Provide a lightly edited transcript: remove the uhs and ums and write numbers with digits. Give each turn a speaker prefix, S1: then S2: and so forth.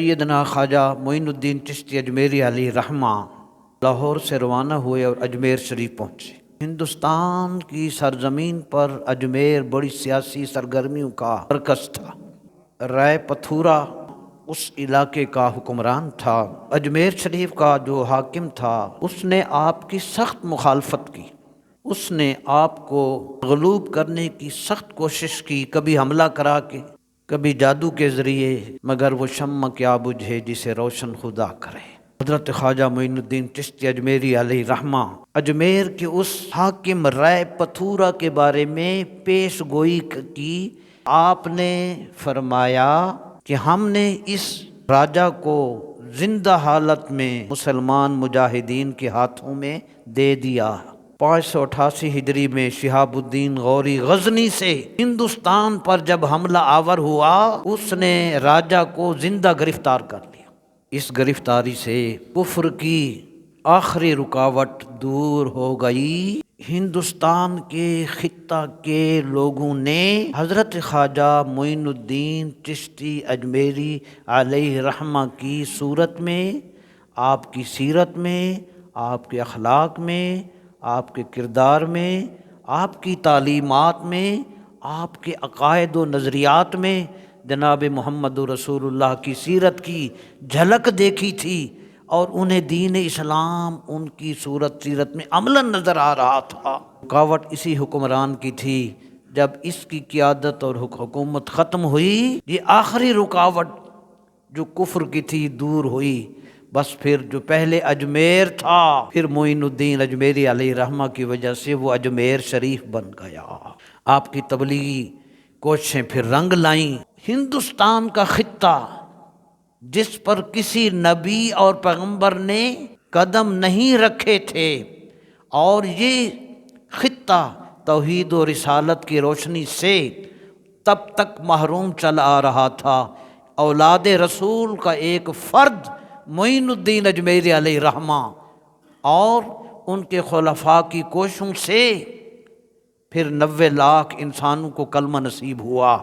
S1: سیدنا خواجہ معین الدین چشتی اجمیری علیہ رحمہ لاہور سے روانہ ہوئے اور اجمیر شریف پہنچے۔ ہندوستان کی سرزمین پر اجمیر بڑی سیاسی سرگرمیوں کا مرکز تھا۔ رائے پتھورا اس علاقے کا حکمران تھا۔ اجمیر شریف کا جو حاکم تھا اس نے آپ کی سخت مخالفت کی، اس نے آپ کو مغلوب کرنے کی سخت کوشش کی، کبھی حملہ کرا کے، کبھی جادو کے ذریعے، مگر وہ شمع کیا بجھے جسے روشن خدا کرے۔ حضرت خواجہ معین الدین چشتی اجمیری علیہ رحمہ اجمیر کے اس حاکم رائے پتھورا کے بارے میں پیش گوئی کی۔ آپ نے فرمایا کہ ہم نے اس راجہ کو زندہ حالت میں مسلمان مجاہدین کے ہاتھوں میں دے دیا۔ 588 ہجری میں شہاب الدین غوری غزنی سے ہندوستان پر جب حملہ آور ہوا، اس نے راجہ کو زندہ گرفتار کر لیا۔ اس گرفتاری سے کفر کی آخری رکاوٹ دور ہو گئی۔ ہندوستان کے خطہ کے لوگوں نے حضرت خواجہ معین الدین چشتی اجمیری علیہ رحمہ کی صورت میں، آپ کی سیرت میں، آپ کے اخلاق میں، آپ کے کردار میں، آپ کی تعلیمات میں، آپ کے عقائد و نظریات میں جناب محمد رسول اللہ کی سیرت کی جھلک دیکھی تھی، اور انہیں دین اسلام ان کی سیرت میں عملاً نظر آ رہا تھا۔ رکاوٹ اسی حکمران کی تھی۔ جب اس کی قیادت اور حکومت ختم ہوئی، یہ آخری رکاوٹ جو کفر کی تھی دور ہوئی۔ بس پھر جو پہلے اجمیر تھا، پھر معین الدین اجمیری علیہ رحمہ کی وجہ سے وہ اجمیر شریف بن گیا۔ آپ کی تبلیغی کوششیں پھر رنگ لائیں۔ ہندوستان کا خطہ جس پر کسی نبی اور پیغمبر نے قدم نہیں رکھے تھے، اور یہ خطہ توحید و رسالت کی روشنی سے تب تک محروم چلا آ رہا تھا۔ اولاد رسول کا ایک فرد معین الدین اجمیری علیہ رحمہ اور ان کے خلفاء کی کوششوں سے پھر 90 لاکھ انسانوں کو کلمہ نصیب ہوا۔